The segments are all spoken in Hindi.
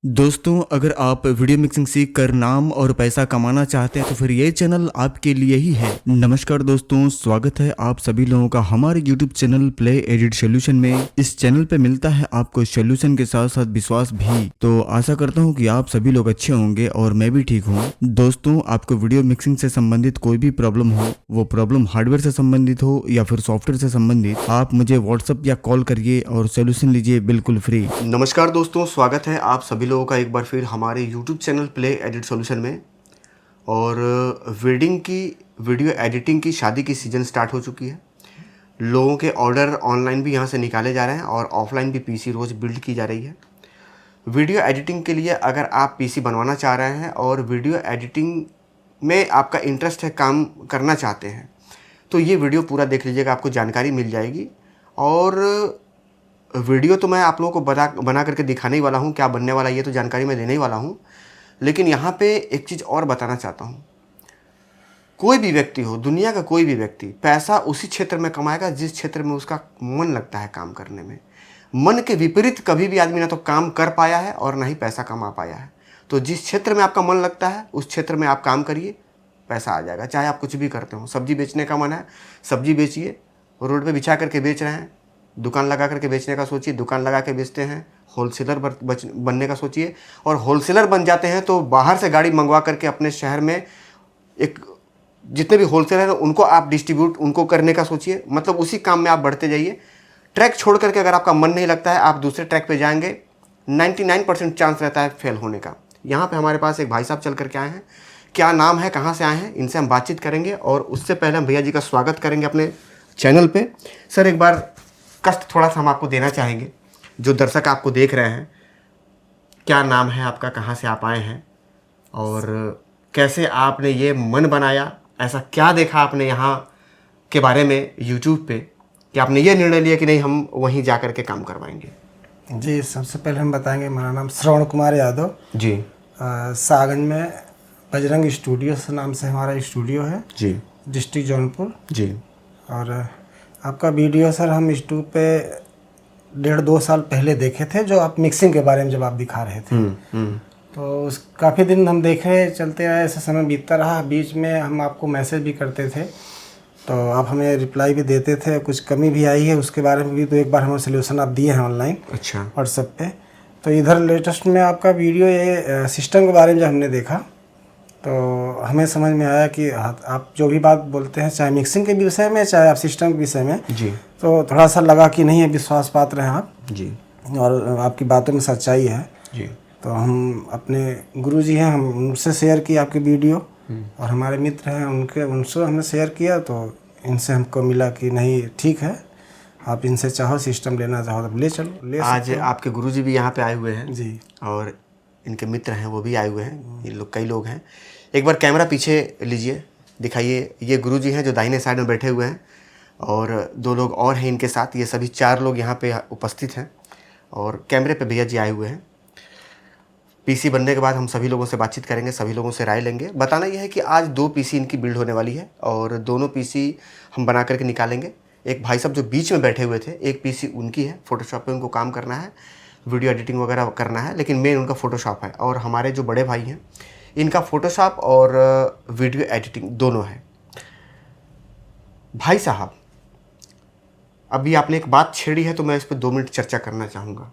दोस्तों, अगर आप वीडियो मिक्सिंग सीख कर नाम और पैसा कमाना चाहते हैं तो फिर ये चैनल आपके लिए ही है। नमस्कार दोस्तों, स्वागत है आप सभी लोगों का हमारे YouTube channel play edit solution में। इस चैनल पे मिलता है आपको सोल्यूशन के साथ साथ विश्वास भी। तो आशा करता हूँ कि आप सभी लोग अच्छे होंगे और मैं भी ठीक हूँ। दोस्तों, आपको वीडियो मिक्सिंग से संबंधित कोई भी प्रॉब्लम हो, वो प्रॉब्लम हार्डवेयर से संबंधित हो या फिर सॉफ्टवेयर से संबंधित, आप मुझे व्हाट्सएप या कॉल करिए और सोल्यूशन लीजिए बिल्कुल फ्री। नमस्कार दोस्तों, स्वागत है आप सभी लोगों का एक बार फिर हमारे YouTube channel play edit solution में। और वेडिंग की वीडियो एडिटिंग की शादी की सीज़न स्टार्ट हो चुकी है। लोगों के ऑर्डर ऑनलाइन भी यहाँ से निकाले जा रहे हैं और ऑफलाइन भी पीसी रोज़ बिल्ड की जा रही है। वीडियो एडिटिंग के लिए अगर आप पीसी बनवाना चाह रहे हैं और वीडियो एडिटिंग में आपका इंटरेस्ट है, काम करना चाहते हैं, तो ये वीडियो पूरा देख लीजिएगा, आपको जानकारी मिल जाएगी। और वीडियो तो मैं आप लोगों को बना करके दिखाने ही वाला हूँ, क्या बनने वाला ये तो जानकारी मैं देने ही वाला हूँ। लेकिन यहाँ पे एक चीज़ और बताना चाहता हूँ। कोई भी व्यक्ति हो, दुनिया का कोई भी व्यक्ति पैसा उसी क्षेत्र में कमाएगा जिस क्षेत्र में उसका मन लगता है काम करने में। मन के विपरीत कभी भी आदमी ना तो काम कर पाया है और ना ही पैसा कमा पाया है। तो जिस क्षेत्र में आपका मन लगता है उस क्षेत्र में आप काम करिए, पैसा आ जाएगा। चाहे आप कुछ भी करते हो, सब्जी बेचने का मन है, सब्जी बेचिए। रोड पे बिछा करके बेच रहे हैं, दुकान लगा करके बेचने का सोचिए, दुकान लगा के बेचते हैं। होलसेलर बनने का सोचिए, और होलसेलर बन जाते हैं तो बाहर से गाड़ी मंगवा करके अपने शहर में एक जितने भी होलसेलर हैं उनको आप डिस्ट्रीब्यूट उनको करने का सोचिए। मतलब उसी काम में आप बढ़ते जाइए। ट्रैक छोड़ करके अगर आपका मन नहीं लगता है, आप दूसरे ट्रैक पे जाएंगे, 99% चांस रहता है फेल होने का। यहाँ पे हमारे पास एक भाई साहब चल करके आए हैं। क्या नाम है, कहाँ से आए हैं, इनसे हम बातचीत करेंगे। और उससे पहले हम भैया जी का स्वागत करेंगे अपने चैनल पे। सर, एक बार कष्ट थोड़ा सा हम आपको देना चाहेंगे, जो दर्शक आपको देख रहे हैं। क्या नाम है आपका, कहाँ से आप आए हैं और कैसे आपने ये मन बनाया, ऐसा क्या देखा आपने यहाँ के बारे में YouTube पे कि आपने ये निर्णय लिया कि नहीं, हम वहीं जा कर के काम करवाएंगे? जी, सबसे पहले हम बताएंगे, हमारा नाम श्रवण कुमार यादव जी। सागंज में बजरंग स्टूडियो से नाम से हमारा स्टूडियो है जी। डिस्ट्रिक्ट जौनपुर। जी। और आपका वीडियो सर हम यूट्यूब पे 1.5-2 साल पहले देखे थे, जो आप मिक्सिंग के बारे में जब आप दिखा रहे थे। तो उस काफ़ी दिन हम देखे, चलते आए, ऐसा समय बीतता रहा। बीच में हम आपको मैसेज भी करते थे तो आप हमें रिप्लाई भी देते थे। कुछ कमी भी आई है उसके बारे में भी तो एक बार हमें सोल्यूशन आप दिए हैं ऑनलाइन, अच्छा, व्हाट्सएप पे। तो इधर लेटेस्ट में आपका वीडियो ये सिस्टम के बारे में जब हमने देखा तो हमें समझ में आया कि आप जो भी बात बोलते हैं, चाहे मिक्सिंग के विषय में चाहे आप सिस्टम के विषय में, जी, तो थोड़ा सा लगा कि नहीं है, विश्वास पात्र हैं आप जी, और आपकी बातों में सच्चाई है। जी। तो हम अपने गुरुजी हैं, हम उनसे शेयर किया आपकी वीडियो, और हमारे मित्र हैं उनसे हमने शेयर किया। तो इनसे हमको मिला कि नहीं ठीक है, आप इनसे चाहो सिस्टम लेना चाहो तो ले चलो, ले आज सकते हो। आपके गुरुजी भी यहाँ पे आए हुए हैं जी, और इनके मित्र हैं वो भी आए हुए हैं। ये लोग, कई लोग हैं। एक बार कैमरा पीछे लीजिए, दिखाइए। ये गुरुजी हैं जो दाहिने साइड में बैठे हुए हैं, और 2 लोग और हैं इनके साथ। ये सभी 4 लोग यहाँ पे उपस्थित हैं और कैमरे पे भैया जी आए हुए हैं। पीसी बनने के बाद हम सभी लोगों से बातचीत करेंगे, सभी लोगों से राय लेंगे। बताना यह है कि आज 2 पीसी इनकी बिल्ड होने वाली है और दोनों पीसी हम बना करके निकालेंगे। एक भाई साहब जो बीच में बैठे हुए थे, एक पीसी उनकी है, फोटोशॉप पे उनको काम करना है, वीडियो एडिटिंग वगैरह करना है, लेकिन मेन उनका फोटोशॉप है। और हमारे जो बड़े भाई हैं, इनका फोटोशॉप और वीडियो एडिटिंग दोनों है। भाई साहब, अभी आपने एक बात छेड़ी है तो मैं इस पर 2 मिनट चर्चा करना चाहूँगा।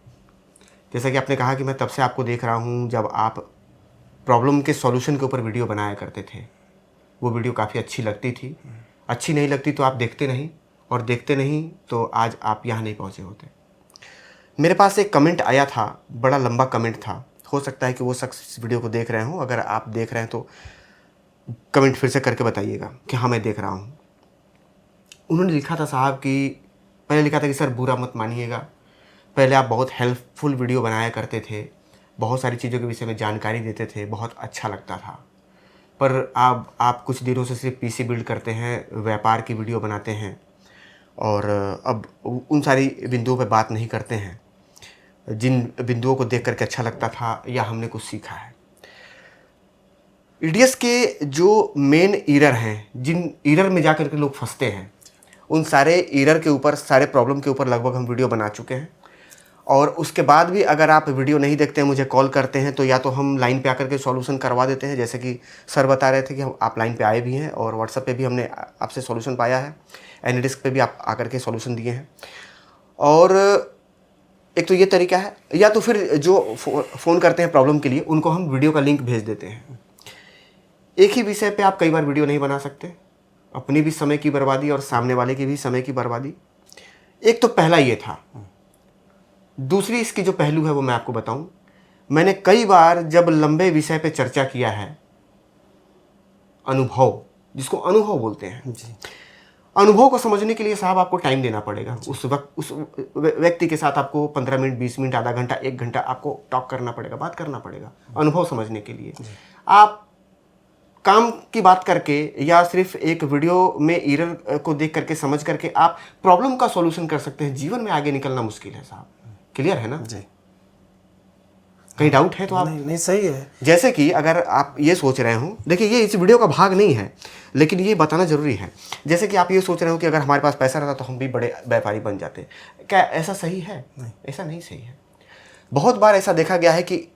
जैसा कि आपने कहा कि मैं तब से आपको देख रहा हूँ जब आप प्रॉब्लम के सॉल्यूशन के ऊपर वीडियो बनाया करते थे। वो वीडियो काफ़ी अच्छी लगती थी। अच्छी नहीं लगती तो आप देखते नहीं, और देखते नहीं तो आज आप यहाँ नहीं पहुँचे होते। मेरे पास एक कमेंट आया था, बड़ा लंबा कमेंट था। हो सकता है कि वो शख्स इस वीडियो को देख रहे हों। अगर आप देख रहे हैं तो कमेंट फिर से करके बताइएगा कि हाँ मैं देख रहा हूँ। उन्होंने लिखा था साहब कि पहले लिखा था कि सर बुरा मत मानिएगा, पहले आप बहुत हेल्पफुल वीडियो बनाया करते थे, बहुत सारी चीज़ों के विषय में जानकारी देते थे, बहुत अच्छा लगता था। पर आप कुछ दिनों से सिर्फ पीसी बिल्ड करते हैं, व्यापार की वीडियो बनाते हैं, और अब उन सारी बिंदुओं पे बात नहीं करते हैं जिन बिंदुओं को देख करके अच्छा लगता था या हमने कुछ सीखा है। ईडीएस के जो मेन एरर हैं, जिन एरर में जा कर के लोग फंसते हैं, उन सारे एरर के ऊपर, सारे प्रॉब्लम के ऊपर लगभग हम वीडियो बना चुके हैं। और उसके बाद भी अगर आप वीडियो नहीं देखते हैं, मुझे कॉल करते हैं, तो या तो हम लाइन पे आकर के सॉल्यूशन करवा देते हैं, जैसे कि सर बता रहे थे कि आप लाइन पे आए भी हैं और व्हाट्सएप पे भी हमने आपसे सॉल्यूशन पाया है, एनीडिस्क पे भी आप आकर के सॉल्यूशन दिए हैं। और एक तो ये तरीका है, या तो फिर जो फ़ोन करते हैं प्रॉब्लम के लिए, उनको हम वीडियो का लिंक भेज देते हैं। एक ही विषय पे आप कई बार वीडियो नहीं बना सकते, अपनी भी समय की बर्बादी और सामने वाले की भी समय की बर्बादी। एक तो पहला ये था। दूसरी इसकी जो पहलू है वो मैं आपको बताऊं, मैंने कई बार जब लंबे विषय पे चर्चा किया है, अनुभव, जिसको अनुभव बोलते हैं जी, अनुभव को समझने के लिए साहब आपको टाइम देना पड़ेगा। उस वक्त उस व्यक्ति के साथ आपको 15 मिनट, 20 मिनट, आधा घंटा, 1 घंटा आपको टॉक करना पड़ेगा, बात करना पड़ेगा अनुभव समझने के लिए। आप काम की बात करके या सिर्फ एक वीडियो में एरर को देख करके समझ करके आप प्रॉब्लम का सॉल्यूशन कर सकते हैं। जीवन में आगे निकलना मुश्किल है साहब, क्लियर है ना जी? कहीं डाउट है तो आप नहीं सही है। जैसे कि अगर आप ये सोच रहे हो, देखिए ये इस वीडियो का भाग नहीं है लेकिन ये बताना जरूरी है। जैसे कि आप ये सोच रहे हो कि अगर हमारे पास पैसा रहता तो हम भी बड़े व्यापारी बन जाते, क्या ऐसा सही है? नहीं, ऐसा नहीं सही है। बहुत बार ऐसा देखा गया है कि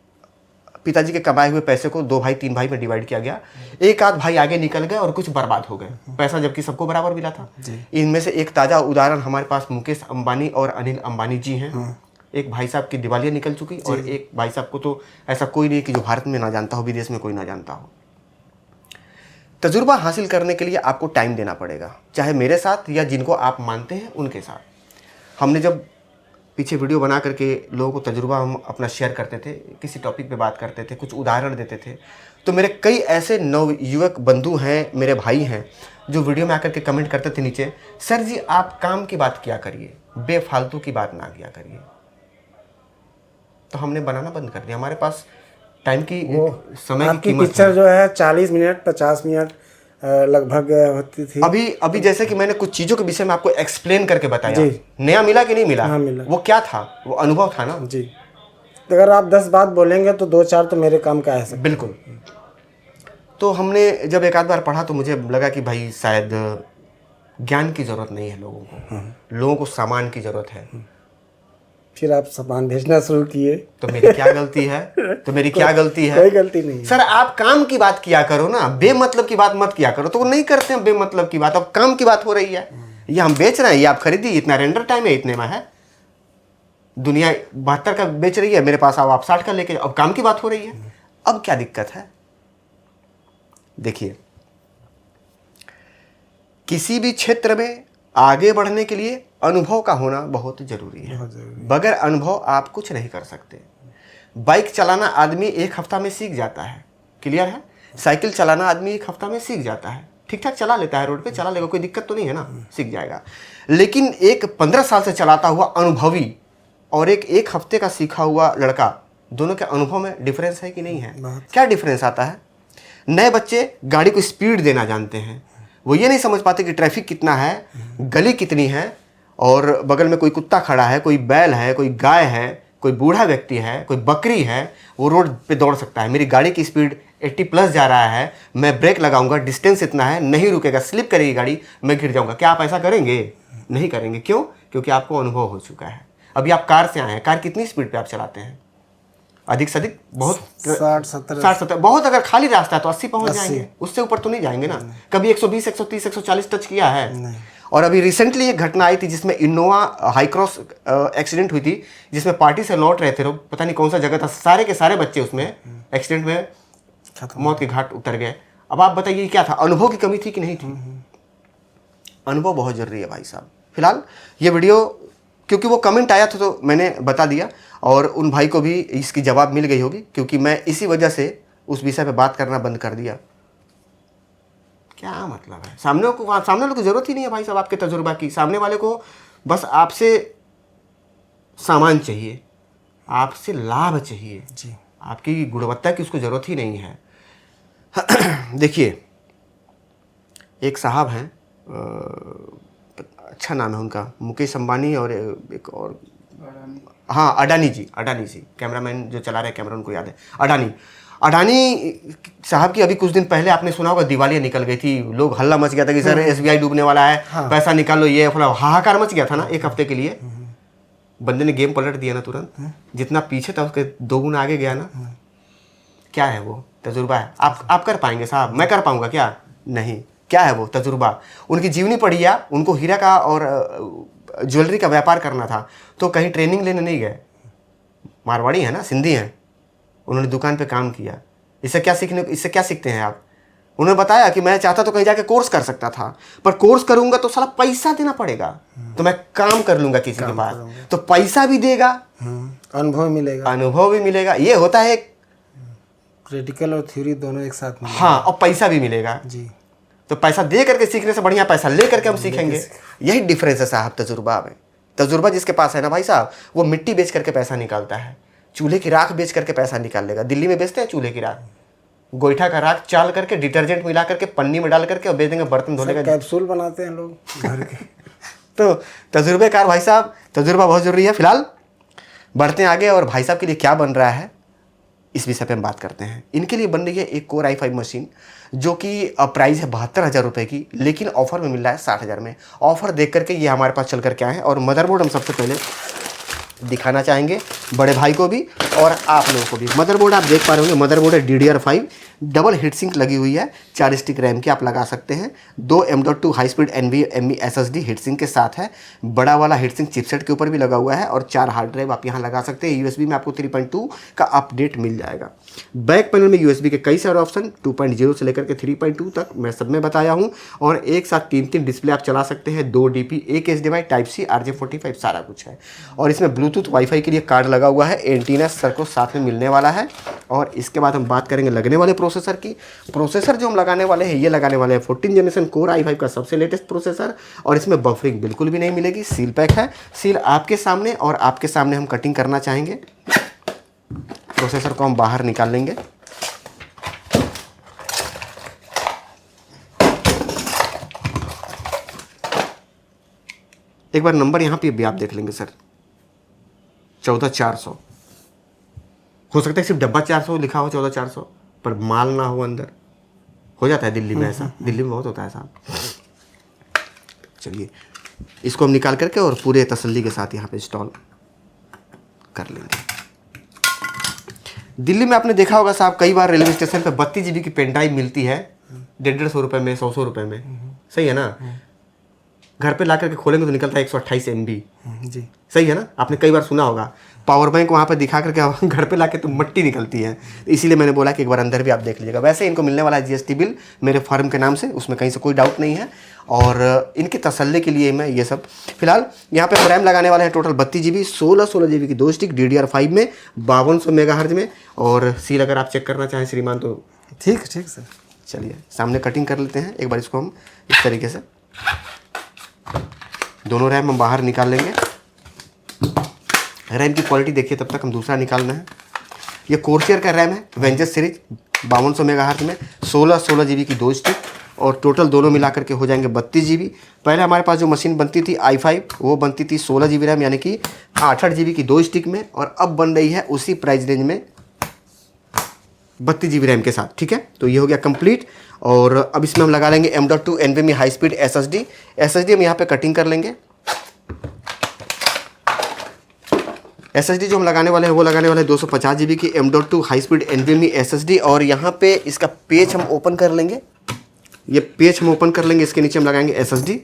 पिताजी के कमाए हुए पैसे को 2 भाई 3 भाई में डिवाइड किया गया, एक आध भाई आगे निकल गए और कुछ बर्बाद हो गए, पैसा जबकि सबको बराबर मिला था। इनमें से एक ताज़ा उदाहरण हमारे पास मुकेश अंबानी और अनिल अंबानी जी हैं। एक भाई साहब की दिवालिया निकल चुकी और एक भाई साहब को तो ऐसा कोई नहीं कि जो भारत में ना जानता हो, विदेश में कोई ना जानता हो। तजुर्बा हासिल करने के लिए आपको टाइम देना पड़ेगा, चाहे मेरे साथ या जिनको आप मानते हैं उनके साथ। हमने जब पीछे वीडियो बना करके लोगों को तजुर्बा हम अपना शेयर करते थे, किसी टॉपिक पे बात करते थे, कुछ उदाहरण देते थे, तो मेरे कई ऐसे नवयुवक बंधु हैं, मेरे भाई हैं, जो वीडियो में आकर के कमेंट करते थे नीचे, सर जी आप काम की बात किया करिए, बेफालतू की बात ना किया करिए। तो हमने बनाना बंद कर दिया। हमारे पास टाइम की समय की कीमत पिक्चर जो है 40 मिनट 50 मिनट लगभग होती थी। अभी जैसे कि मैंने कुछ चीज़ों के विषय में आपको एक्सप्लेन करके बताया, नया मिला कि नहीं मिला? हाँ, मिला। वो क्या था? वो अनुभव था ना जी। तो अगर आप 10 बात बोलेंगे तो 2-4 तो मेरे काम का है। बिल्कुल। तो हमने जब एक आध बार पढ़ा तो मुझे लगा कि भाई शायद ज्ञान की ज़रूरत नहीं है लोगों को, लोगों को सामान की ज़रूरत है। फिर आप सामान भेजना शुरू किए। तो मेरी क्या गलती है? कोई गलती नहीं है। सर आप काम की बात किया करो ना, बेमतलब की बात मत किया करो। तो वो नहीं करते हैं बेमतलब की बात। अब काम की बात हो रही है, ये हम बेच रहे हैं, ये आप खरीदी, इतना रेंडर टाइम है, इतने में है। दुनिया 72 का बेच रही है, मेरे पास आओ आप 60 का लेके, अब काम की बात हो रही है। अब क्या दिक्कत है? देखिए, किसी भी क्षेत्र में आगे बढ़ने के लिए अनुभव का होना बहुत जरूरी है। बगैर अनुभव आप कुछ नहीं कर सकते। बाइक चलाना आदमी 1 हफ्ता में सीख जाता है, क्लियर है? साइकिल चलाना आदमी 1 हफ्ता में सीख जाता है, ठीक ठाक चला लेता है, रोड पे चला लेगा, कोई दिक्कत तो नहीं है ना, सीख जाएगा। लेकिन एक 15 साल से चलाता हुआ अनुभवी और एक हफ्ते का सीखा हुआ लड़का, दोनों के अनुभव में डिफरेंस है कि नहीं है? क्या डिफरेंस आता है? नए बच्चे गाड़ी को स्पीड देना जानते हैं, वो ये नहीं समझ पाते कि ट्रैफिक कितना है, गली कितनी है, और बगल में कोई कुत्ता खड़ा है, कोई बैल है, कोई गाय है, कोई बूढ़ा व्यक्ति है, कोई बकरी है, वो रोड पे दौड़ सकता है। मेरी गाड़ी की स्पीड 80+ जा रहा है, मैं ब्रेक लगाऊंगा, डिस्टेंस इतना है, नहीं रुकेगा, स्लिप करेगी गाड़ी, मैं गिर जाऊंगा। क्या आप ऐसा करेंगे? नहीं करेंगे। क्यों? क्योंकि आपको अनुभव हो चुका है। अभी आप कार से आए हैं, कार कितनी स्पीड पे आप चलाते हैं? अधिक से अधिक बहुत 60-70, बहुत अगर खाली रास्ता है तो 80 पहुंच जाएंगे, उससे ऊपर तो नहीं जाएंगे ना। कभी 120, 130, 140 टच किया है? और अभी रिसेंटली एक घटना आई थी जिसमें इनोवा हाई क्रॉस एक्सीडेंट हुई थी, जिसमें पार्टी से लौट रहे थे लोग, पता नहीं कौन सा जगह था, सारे के सारे बच्चे उसमें एक्सीडेंट में मौत के घाट उतर गए। अब आप बताइए क्या था? अनुभव की कमी थी कि नहीं थी? अनुभव बहुत जरूरी है भाई साहब। फिलहाल ये वीडियो क्योंकि वो कमेंट आया था तो मैंने बता दिया, और उन भाई को भी इसकी जवाब मिल गई होगी, क्योंकि मैं इसी वजह से उस विषय पे बात करना बंद कर दिया। क्या मतलब है? सामने वाले को जरूरत ही नहीं है भाई साहब आपके तजुर्बा की। सामने वाले को बस आपसे सामान चाहिए, आपसे लाभ चाहिए जी, आपकी गुणवत्ता की उसको जरूरत ही नहीं है। देखिए, एक साहब हैं, अच्छा नाम है उनका, मुकेश अंबानी, और एक और, हाँ अडानी जी, कैमरामैन जो चला रहे कैमरा, उनको याद है, अडानी साहब की अभी कुछ दिन पहले आपने सुना होगा दिवालिया निकल गई थी, लोग हल्ला मच गया था कि सर SBI डूबने वाला है, पैसा निकालो, ये हाहाकार मच गया था ना 1 हफ्ते के लिए। बंदे ने गेम पलट दिया ना तुरंत, जितना पीछे था उसके 2 गुना आगे गया ना। क्या है वो? तजुर्बा है। आप कर पाएंगे साहब? मैं कर पाऊंगा क्या? नहीं। क्या है वो? तजुर्बा। उनकी जीवनी पढ़ी, उनको हीरा का और ज्वेलरी का व्यापार करना था, तो कहीं ट्रेनिंग लेने नहीं गए। मारवाड़ी है ना, सिंधी हैं, उन्होंने दुकान पे काम किया। इससे क्या सीखते हैं आप? उन्होंने बताया कि मैं चाहता तो कहीं जाके कोर्स कर सकता था, पर कोर्स करूंगा तो साला पैसा देना पड़ेगा, तो मैं काम कर लूंगा किसी के पास, तो पैसा भी देगा, अनुभव भी मिलेगा। ये होता है प्रैक्टिकल और थ्योरी दोनों एक साथ मिलेगा। हाँ, और पैसा भी मिलेगा जी। तो पैसा दे करके सीखने से बढ़िया पैसा ले करके हम सीखेंगे। यही डिफरेंस है साहब तजुर्बा में। तजुर्बा जिसके पास है ना भाई साहब, वो मिट्टी बेच करके पैसा निकालता है, चूल्हे की राख बेच करके पैसा निकाल लेगा। दिल्ली में बेचते हैं चूल्हे की राख, गोईठा का राख चाल करके डिटर्जेंट मिला करके पन्नी में डाल करके और बेच देंगे, बर्तन धोने का कैप्सूल बनाते हैं लोग घर के। तो तजुर्बेकार भाई साहब, तजुर्बा बहुत जरूरी है। फिलहाल बढ़ते हैं आगे और भाई साहब के लिए क्या बन रहा है इस विषय पे हम बात करते हैं। इनके लिए बन रही है एक कोर i5 मशीन, जो कि प्राइस है 72,000 रुपये की, लेकिन ऑफर में मिल रहा है 60,000 में। ऑफर देख करके ये हमारे पास चल करके आए हैं। और मदरबोर्ड हम सबसे पहले दिखाना चाहेंगे बड़े भाई को भी और आप लोगों को भी। मदरबोर्ड आप देख पा रहे होंगे, मदरबोर्ड है DDR5, डबल हीट सिंक लगी हुई है, 4 स्टिक रैम की आप लगा सकते हैं, 2 M.2 high speed NVMe SSD heat sink के साथ है। बड़ा वाला हीट सिंक चिपसेट के ऊपर भी लगा हुआ है और 4 हार्ड ड्राइव आप यहाँ लगा सकते हैं। USB में आपको 3.2 का अपडेट मिल जाएगा। बैक पैनल में USB के कई सारे ऑप्शन 2.0 से लेकर के 3.2 तक मैं सब में बताया हूँ, और एक साथ 3 डिस्प्ले आप चला सकते हैं, 2 DP, एक HDMI, Type-C, RJ45 सारा कुछ है। और इसमें ब्लूटूथ वाईफाई के लिए कार्ड लगा हुआ है, एंटीना सर को साथ में मिलने वाला है। और इसके बाद हम बात करेंगे लगने वाले प्रोसेसर की। प्रोसेसर जो हम लगाने वाले हैं, ये लगाने वाले हैं 14 जनरेशन कोर i5 का सबसे लेटेस्ट प्रोसेसर, और इसमें बफरिंग बिल्कुल भी नहीं मिलेगी। सील पैक है, सील आपके सामने, और आपके सामने हम कटिंग करना चाहेंगे। प्रोसेसर को हम बाहर निकाल लेंगे। एक बार नंबर यहाँ पे भी आप देख लेंगे सर, 14400। हो सकता है सिर्फ डब्बा 400 लिखा हो, 14400, पर माल ना हो अंदर। हो जाता है दिल्ली में ऐसा, दिल्ली में बहुत होता है साहब। चलिए इसको हम निकाल करके और पूरे तसल्ली के साथ यहाँ पे इंस्टॉल कर लेंगे। दिल्ली में आपने देखा होगा साहब, कई बार रेलवे स्टेशन पे 32 GB की पेन ड्राइव मिलती है 150 रुपये में, 100 रुपये में, सही है ना। घर पे ला करके खोलेंगे तो निकलता है 128 MB जी, सही है ना। आपने कई बार सुना होगा। पावर बैंक वहाँ पे दिखा करके घर पे लाके तो मट्टी निकलती है। इसीलिए मैंने बोला कि एक बार अंदर भी आप देख लीजिएगा। वैसे इनको मिलने वाला है GST बिल मेरे फर्म के नाम से, उसमें कहीं से कोई डाउट नहीं है। और इनके तसल्ली के लिए मैं ये सब फिलहाल यहाँ पे रैम लगाने वाले हैं टोटल 32 GB, 16 GB की 2 स्टिक DDR5 में, 5200 मेगाहर्ट्ज में। और सील अगर आप चेक करना चाहें श्रीमान तो ठीक सर। चलिए सामने कटिंग कर लेते हैं। एक बार इसको हम इस तरीके से दोनों रैम हम बाहर निकाल लेंगे। रैम की क्वालिटी देखिए, तब तक हम दूसरा निकालना है। ये कोर्सियर का रैम है, वेंजस सीरीज, 5200 मेगाहर्ट्ज में, 16 GB की 2 स्टिक, और टोटल दोनों मिला करके हो जाएंगे 32 GB। पहले हमारे पास जो मशीन बनती थी i5, वो बनती थी 16 GB रैम यानी कि 8 GB की 2 स्टिक में, और अब बन रही है उसी प्राइस रेंज में 32 GB रैम के साथ। ठीक है, तो ये हो गया कंप्लीट। और अब इसमें हम लगा लेंगे M.2 NVMe high speed SSD हम यहाँ पे कटिंग कर लेंगे। SSD जो हम लगाने वाले हैं वो लगाने वाले हैं 250 GB की M.2 high speed NVMe SSD। और यहाँ पे इसका पेज हम ओपन कर लेंगे, ये पेज हम ओपन कर लेंगे, इसके नीचे हम लगाएंगे SSD,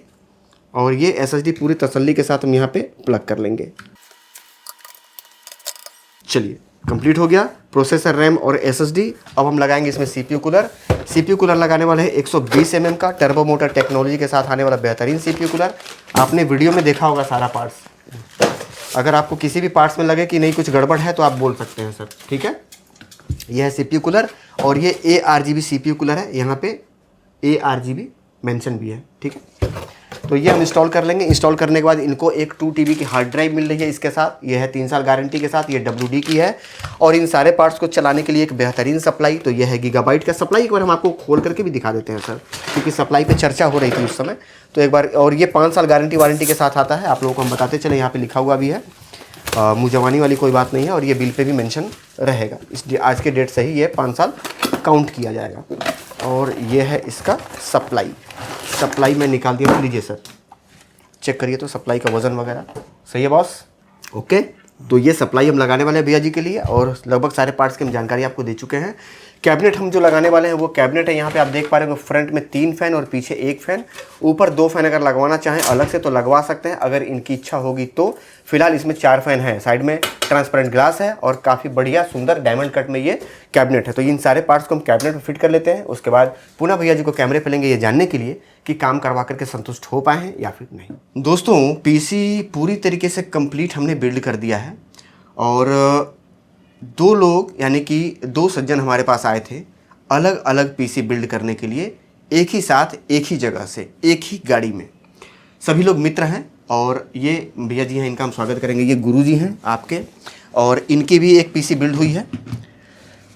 और ये SSD पूरी तसल्ली के साथ हम यहाँ पे प्लग कर लेंगे। चलिए कंप्लीट हो गया प्रोसेसर, रैम और SSD। अब हम लगाएंगे इसमें CPU कूलर। CPU कूलर लगाने वाले हैं 120 mm का टर्बो मोटर टेक्नोलॉजी के साथ आने वाला बेहतरीन CPU कूलर। आपने वीडियो में देखा होगा सारा पार्ट्स। अगर आपको किसी भी पार्ट्स में लगे कि नहीं कुछ गड़बड़ है तो आप बोल सकते हैं सर। ठीक है, यह है CPU कूलर, और ये ARGB CPU कूलर है, यहाँ पे ARGB मेंशन भी है। ठीक है, तो ये हम इंस्टॉल कर लेंगे। इंस्टॉल करने के बाद इनको एक 2 TB की हार्ड ड्राइव मिल रही है इसके साथ, ये है 3 साल गारंटी के साथ, ये WD की है। और इन सारे पार्ट्स को चलाने के लिए एक बेहतरीन सप्लाई, तो ये है गीगाबाइट का सप्लाई। एक बार हम आपको खोल करके भी दिखा देते हैं सर, क्योंकि सप्लाई पे चर्चा हो रही थी उस समय। तो एक बार, और ये 5 साल गारंटी वारंटी के साथ आता है, आप लोगों को हम बताते चले, यहाँ पर लिखा हुआ भी है, मुँह जवानी वाली कोई बात नहीं है। और ये बिल पे भी मेंशन रहेगा, इस आज के डेट से ही ये 5 साल काउंट किया जाएगा। और ये है इसका सप्लाई मैं निकाल दिया। लीजिए सर, चेक करिए तो सप्लाई का वज़न वगैरह सही है बॉस। ओके, तो ये सप्लाई हम लगाने वाले हैं भैया जी के लिए, और लगभग सारे पार्ट्स की हम जानकारी आपको दे चुके हैं। कैबिनेट हम जो लगाने वाले हैं वो कैबिनेट है, यहाँ पे आप देख पा रहे हो फ्रंट में 3 फैन और पीछे 1 फैन, ऊपर 2 फैन अगर लगवाना चाहें अलग से तो लगवा सकते हैं, अगर इनकी इच्छा होगी तो। फिलहाल इसमें 4 फैन हैं, साइड में ट्रांसपेरेंट ग्लास है और काफ़ी बढ़िया सुंदर डायमंड कट में ये कैबिनेट है। तो इन सारे पार्ट्स को हम कैबिनेट में फिट कर लेते हैं, उसके बाद पुनः भैया जी को कैमरे पे लेंगे ये जानने के लिए कि काम करवा करके संतुष्ट हो पाए हैं या फिर नहीं। दोस्तों, पीसी पूरी तरीके से कंप्लीट हमने बिल्ड कर दिया है, और 2 लोग यानी कि 2 सज्जन हमारे पास आए थे अलग अलग पीसी बिल्ड करने के लिए, एक ही साथ एक ही जगह से एक ही गाड़ी में। सभी लोग मित्र हैं, और ये भैया जी हैं, इनका हम स्वागत करेंगे। ये गुरुजी हैं आपके, और इनकी भी एक पीसी बिल्ड हुई है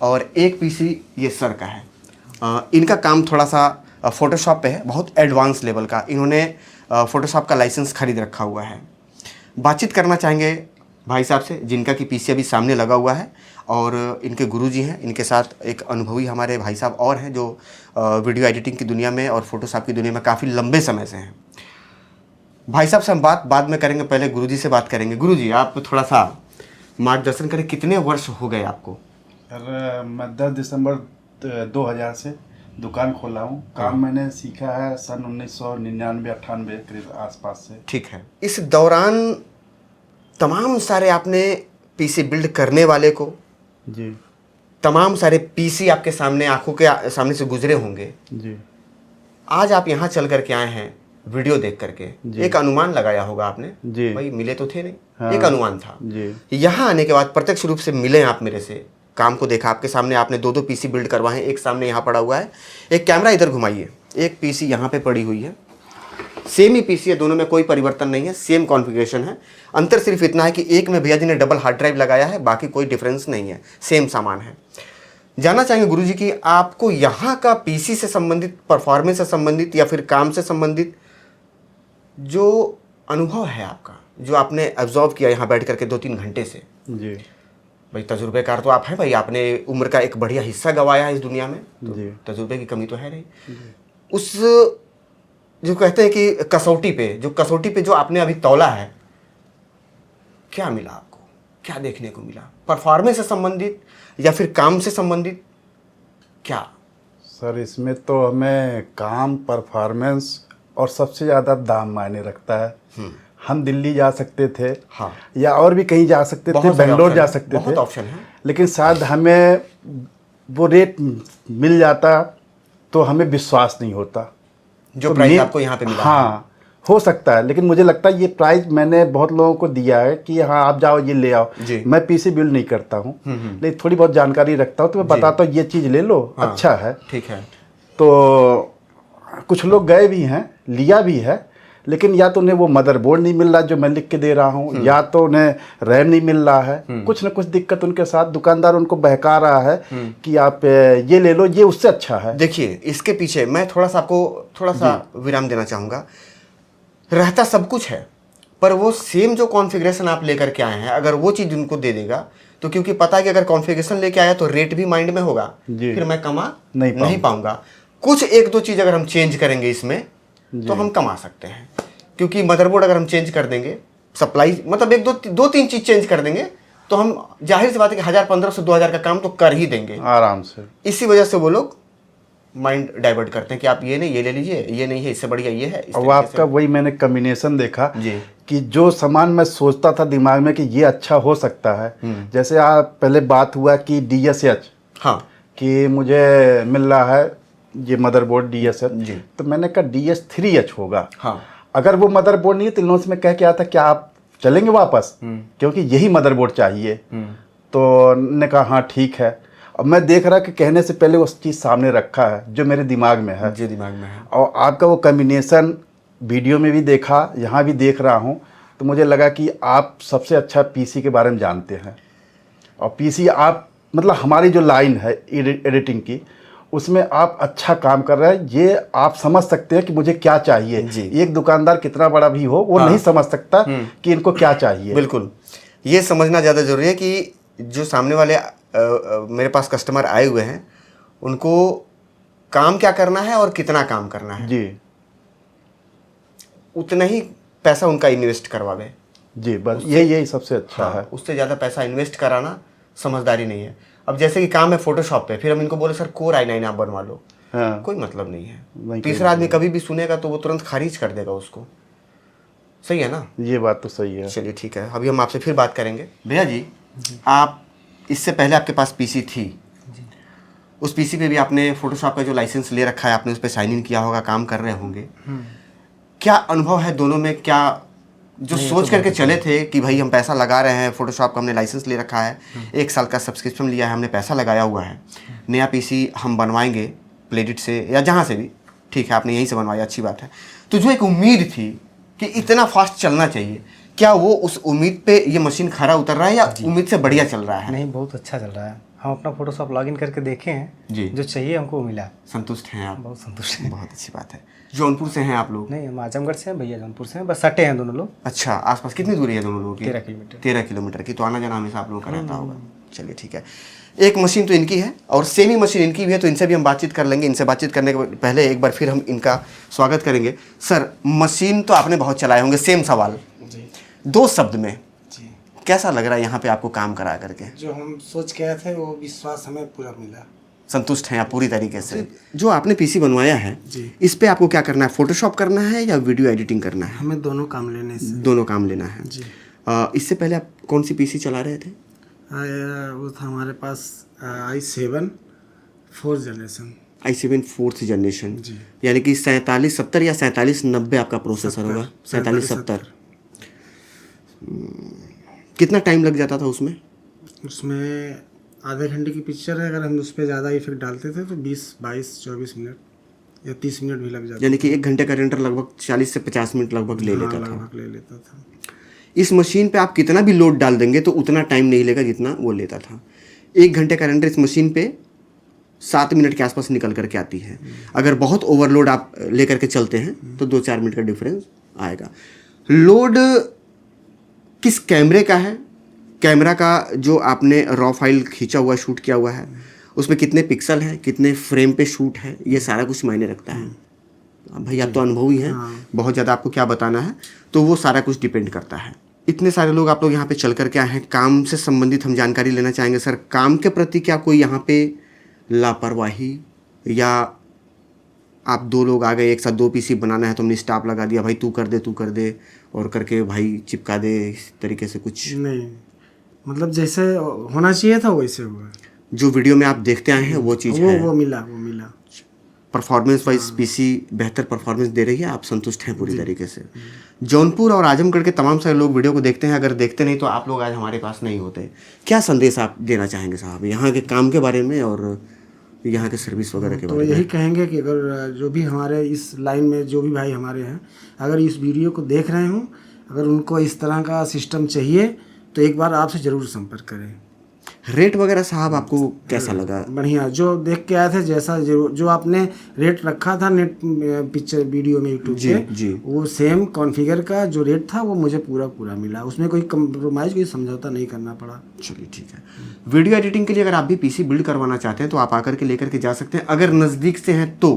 और एक पीसी ये सर का है। इनका काम थोड़ा सा फ़ोटोशॉप पे है, बहुत एडवांस लेवल का। इन्होंने फ़ोटोशॉप का लाइसेंस खरीद रखा हुआ है। बातचीत करना चाहेंगे भाई साहब से, जिनका कि पीसी अभी सामने लगा हुआ है, और इनके गुरुजी हैं। इनके साथ एक अनुभवी हमारे भाई साहब और हैं जो वीडियो एडिटिंग की दुनिया में और फोटोशॉप की दुनिया में काफ़ी लंबे समय से हैं। भाई साहब से हम बात बाद में करेंगे, पहले गुरुजी से बात करेंगे। गुरुजी, आप थोड़ा सा मार्गदर्शन करें, कितने वर्ष हो गए आपको? सर, मैं 10 दिसंबर 2000 से दुकान खोला हूँ। काम मैंने सीखा है सन 1999-98 करीब आसपास से। ठीक है। इस दौरान तमाम सारे आपने पीसी बिल्ड करने वाले को जी, तमाम सारे पीसी आपके सामने, आंखों के सामने से गुजरे होंगे जी। आज आप यहाँ चल करके आए हैं वीडियो देख करके, एक अनुमान लगाया होगा आपने जी। भाई, मिले तो थे नहीं, हाँ, एक अनुमान था जी। यहाँ आने के बाद प्रत्यक्ष रूप से मिले आप मेरे से, काम को देखा आपके सामने, आपने 2-2 पीसी बिल्ड करवाए, एक सामने यहाँ पड़ा हुआ है। एक कैमरा इधर घुमाइए, एक पीसी यहाँ पे पड़ी हुई है, सेम ही पीसी है, दोनों में कोई परिवर्तन नहीं है, सेम कॉन्फ़िगरेशन है। अंतर सिर्फ इतना है कि एक में भैया जी ने डबल हार्ड ड्राइव लगाया है, बाकी कोई डिफरेंस नहीं है, सेम सामान है। जानना चाहेंगे गुरुजी कि आपको यहाँ का पीसी से संबंधित, परफॉर्मेंस से संबंधित या फिर काम से संबंधित जो अनुभव है आपका, जो आपने ऑब्जर्व किया यहाँ बैठ करके 2-3 घंटे से। जी भाई, तजुर्बेकार तो आप हैं भाई, आपने उम्र का एक बढ़िया हिस्सा गंवाया है इस दुनिया में, तो जी। तजुर्बे की कमी तो है नहीं। उस जो कहते हैं कि कसौटी पे जो आपने अभी तौला है, क्या मिला आपको, क्या देखने को मिला? परफॉर्मेंस से संबंधित या फिर काम से संबंधित क्या? सर, इसमें तो हमें काम, परफॉर्मेंस और सबसे ज़्यादा दाम मायने रखता है। हम दिल्ली जा सकते थे, हाँ, या और भी कहीं जा सकते थे, बेंगलोर जा सकते थे, बहुत ऑप्शन है, लेकिन शायद हमें वो रेट मिल जाता तो हमें विश्वास नहीं होता जो तो प्राइस आपको यहाँ पे मिला। हाँ, हो सकता है, लेकिन मुझे लगता है ये प्राइस मैंने बहुत लोगों को दिया है कि हाँ आप जाओ ये ले आओ। मैं पीसी बिल्ड नहीं करता हूँ, लेकिन थोड़ी बहुत जानकारी रखता हूँ, तो मैं बताता हूँ ये चीज़ ले लो, हाँ, अच्छा है। ठीक है। तो कुछ लोग गए भी हैं, लिया भी है, लेकिन या तो उन्हें वो मदरबोर्ड नहीं मिल रहा जो मैं लिख के दे रहा हूँ, या तो उन्हें रैम नहीं मिल रहा है, कुछ ना कुछ दिक्कत उनके साथ, दुकानदार उनको बहका रहा है कि आप ये ले लो, ये उससे अच्छा है। देखिए, इसके पीछे मैं थोड़ा सा आपको थोड़ा सा विराम देना चाहूँगा। रहता सब कुछ है, पर वो सेम जो कॉन्फ़िगरेशन आप लेकर के आए हैं, अगर वो चीज़ उनको दे देगा तो, क्योंकि पता है कि अगर कॉन्फ़िगरेशन लेके आया तो रेट भी माइंड में होगा, फिर मैं कमा नहीं पाऊंगा। कुछ 1-2 चीज़ अगर हम चेंज करेंगे इसमें तो हम कमा सकते हैं, क्योंकि मदरबोर्ड अगर हम चेंज कर देंगे, सप्लाई मतलब 1-2-3 चीज़ चेंज कर देंगे तो हम जाहिर सी बात है कि 1500-2000 का काम तो कर ही देंगे आराम से। इसी वजह से वो लोग माइंड डाइवर्ट करते हैं कि आप ये नहीं, ये ले लीजिए, ये नहीं है, इससे बढ़िया ये है। अब आपका वही मैंने कम्बिनेशन देखा जी कि जो सामान मैं सोचता था दिमाग में कि ये अच्छा हो सकता है, जैसे आप पहले बात हुआ कि DSH, हाँ, कि मुझे मिल रहा है ये मदरबोर्ड DSH, तो मैंने कहा DS3H होगा। हाँ, अगर वो मदरबोर्ड नहीं है तो इन्होंने मैं कह के आया था क्या आप चलेंगे वापस, क्योंकि यही मदरबोर्ड चाहिए। तो ने कहा हाँ ठीक है। अब मैं देख रहा कि कहने से पहले उस चीज़ सामने रखा है जो मेरे दिमाग में है, जी दिमाग में है, और आपका वो कम्बिनेशन वीडियो में भी देखा, यहाँ भी देख रहा हूँ, तो मुझे लगा कि आप सबसे अच्छा पीसी के बारे में जानते हैं। और पीसी आप मतलब हमारी जो लाइन है एडिटिंग की, उसमें आप अच्छा काम कर रहे हैं। ये आप समझ सकते हैं कि मुझे क्या चाहिए। एक दुकानदार कितना बड़ा भी हो, वो नहीं समझ सकता कि इनको क्या चाहिए। बिल्कुल, ये समझना ज़्यादा ज़रूरी है कि जो सामने वाले मेरे पास कस्टमर आए हुए हैं, उनको काम क्या करना है और कितना काम करना है, जी, उतना ही पैसा उनका इन्वेस्ट करवावे। जी, बस यही सबसे अच्छा है। उससे ज़्यादा पैसा इन्वेस्ट कराना समझदारी नहीं है। अब जैसे कि काम है फोटोशॉप पे, फिर हम इनको बोले सर कोर i9 आप बनवा लो, हाँ, कोई मतलब नहीं है। नहीं, तीसरा आदमी कभी भी सुनेगा तो वो तुरंत खारिज कर देगा उसको। सही है ना? ये बात तो सही है। चलिए ठीक है, अभी हम आपसे फिर बात करेंगे। भैया जी, आप इससे पहले आपके पास पीसी थी, उस पीसी पे भी आपने फोटोशॉप का जो लाइसेंस ले रखा है, आपने उस पर साइन इन किया होगा, काम कर रहे होंगे। क्या अनुभव है दोनों में? क्या जो सोच करके चले थे कि भाई हम पैसा लगा रहे हैं, फोटोशॉप का हमने लाइसेंस ले रखा है, 1 साल का सब्सक्रिप्शन लिया है, हमने पैसा लगाया हुआ है, नया पीसी हम बनवाएंगे प्लेडिट से या जहाँ से भी, ठीक है आपने यहीं से बनवाया, अच्छी बात है। तो जो एक उम्मीद थी कि इतना फास्ट चलना चाहिए, क्या वो उस उम्मीद पे ये मशीन खरा उतर रहा है या उम्मीद से बढ़िया चल रहा है? नहीं, बहुत अच्छा चल रहा है। हम अपना फोटोशॉप लॉगिन करके देखे हैं जी, जो चाहिए हमको मिला। संतुष्ट हैं आप? बहुत संतुष्ट हैं। बहुत अच्छी बात है। जौनपुर से हैं आप लोग? नहीं, हम आजमगढ़ से हैं, भैया जौनपुर से हैं, बस सटे हैं दोनों लोग। अच्छा, आसपास कितनी दूरी है दोनों लोगों की? 13 किलोमीटर। 13 किलोमीटर की, तो आना जाना हमेशा आप लोगों का रहता होगा। चलिए ठीक है, एक मशीन तो इनकी है और सेमी मशीन इनकी भी है, तो इनसे भी हम बातचीत कर लेंगे। इनसे बातचीत करने के पहले एक बार फिर हम इनका स्वागत करेंगे। सर, मशीन तो आपने बहुत चलाए होंगे, सेम सवाल जी 2 शब्द में, जी। कैसा लग रहा है यहाँ पे आपको काम करा करके? जो हम सोच के आए थे वो विश्वास हमें पूरा मिला। संतुष्ट हैं आप पूरी तरीके से? जो आपने पीसी बनवाया है जी। इस पे आपको क्या करना है? फोटोशॉप करना है या वीडियो एडिटिंग करना है? हमें दोनों काम लेने से। दोनों काम लेना है जी। इससे पहले आप कौन सी पीसी चला रहे थे? वो था हमारे पास i7 4th generation. i7 4th generation, जी। यानी कि 4770 या 4790 आपका प्रोसेसर होगा। 4770। कितना टाइम लग जाता था उसमें? उसमें आधे घंटे की पिक्चर है, अगर हम उस पर ज़्यादा इफेक्ट डालते थे तो 20, 22, 24 मिनट या 30 मिनट भी लग जाता। यानी कि 1 घंटे का रेंडर लगभग 40 से 50 मिनट लगभग ले लेता था। लगभग ले लेता था। इस मशीन पे आप कितना भी लोड डाल देंगे तो उतना टाइम नहीं लेगा जितना वो लेता था। 1 घंटे का रेंडर इस मशीन पे 7 मिनट के आसपास निकल करके आती है। अगर बहुत ओवरलोड आप लेकर के चलते हैं तो 2-4 मिनट का डिफरेंस आएगा। लोड किस कैमरे का है? कैमरा का जो आपने रॉ फाइल खींचा हुआ, शूट किया हुआ है, उसमें कितने पिक्सल हैं, कितने फ्रेम पे शूट है, ये सारा कुछ मायने रखता है। भाई आप तो अनुभवी हैं, बहुत ज़्यादा आपको क्या बताना है, तो वो सारा कुछ डिपेंड करता है। इतने सारे लोग आप लोग यहाँ पे चल कर के आए हैं, काम से संबंधित हम जानकारी लेना चाहेंगे। सर, काम के प्रति क्या कोई यहाँ पे लापरवाही, या आप 2 लोग आ गए, एक साथ 2 पीसी बनाना है तो हमने स्टाफ लगा दिया, भाई तू कर दे और करके भाई चिपका दे, इस तरीके से कुछ? नहीं, मतलब जैसे होना चाहिए था वैसे हुआ। जो वीडियो में आप देखते आए हैं वो चीज़ है। वो मिला। परफॉर्मेंस वाइज पीसी बेहतर परफॉर्मेंस दे रही है, आप संतुष्ट हैं पूरी तरीके से? जौनपुर और आजमगढ़ के तमाम सारे लोग वीडियो को देखते हैं, अगर देखते नहीं तो आप लोग आज हमारे पास नहीं होते। क्या संदेश आप देना चाहेंगे साहब यहाँ के काम के बारे में और यहाँ के सर्विस वगैरह के बारे में? तो यही कहेंगे कि अगर जो भी हमारे इस लाइन में जो भी भाई हमारे हैं, अगर इस वीडियो को देख रहे हों, अगर उनको इस तरह का सिस्टम चाहिए तो एक बार आपसे ज़रूर संपर्क करें। रेट वगैरह साहब आपको कैसा लगा? बढ़िया, जो देख के आए थे, जैसा जो आपने रेट रखा था नेट पिक्चर वीडियो में यूट्यूब पे, जी। वो सेम कॉन्फ़िगर का जो रेट था वो मुझे पूरा मिला। उसमें कोई कंप्रोमाइज़, कोई समझौता नहीं करना पड़ा। चलिए ठीक है। वीडियो एडिटिंग के लिए अगर आप भी पीसी बिल्ड करवाना चाहते हैं तो आप आकर के लेकर के जा सकते हैं। अगर नज़दीक से हैं तो,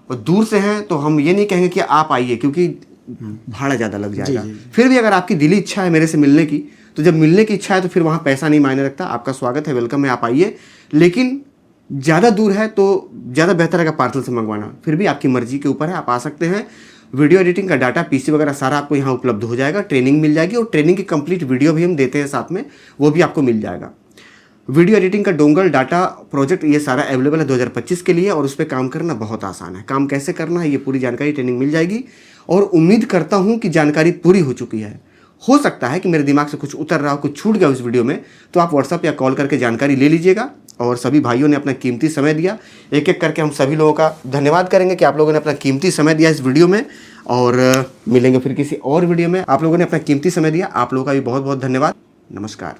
और दूर से हैं तो हम ये नहीं कहेंगे कि आप आइए, क्योंकि भाड़ा ज़्यादा लग जाएगा। फिर भी अगर आपकी दिली इच्छा है मेरे से मिलने की, तो जब मिलने की इच्छा है तो फिर वहाँ पैसा नहीं मायने रखता। आपका स्वागत है, वेलकम है, आप आइए। लेकिन ज़्यादा दूर है तो ज़्यादा बेहतर है पार्सल से मंगवाना, फिर भी आपकी मर्जी के ऊपर है, आप आ सकते हैं। वीडियो एडिटिंग का डाटा, पीसी वगैरह सारा आपको यहाँ उपलब्ध हो जाएगा। ट्रेनिंग मिल जाएगी और ट्रेनिंग की कंप्लीट वीडियो भी हम देते हैं साथ में, वो भी आपको मिल जाएगा। वीडियो एडिटिंग का डोंगल डाटा प्रोजेक्ट ये सारा अवेलेबल है 2025 के लिए, और उस पर काम करना बहुत आसान है। काम कैसे करना है ये पूरी जानकारी ट्रेनिंग मिल जाएगी, और उम्मीद करता हूँ कि जानकारी पूरी हो चुकी है। हो सकता है कि मेरे दिमाग से कुछ उतर रहा हो, कुछ छूट गया उस वीडियो में, तो आप व्हाट्सअप या कॉल करके जानकारी ले लीजिएगा। और सभी भाइयों ने अपना कीमती समय दिया, एक एक करके हम सभी लोगों का धन्यवाद करेंगे कि आप लोगों ने अपना कीमती समय दिया इस वीडियो में। और मिलेंगे फिर किसी और वीडियो में। आप लोगों ने अपना कीमती समय दिया, आप लोगों का भी बहुत बहुत धन्यवाद। नमस्कार।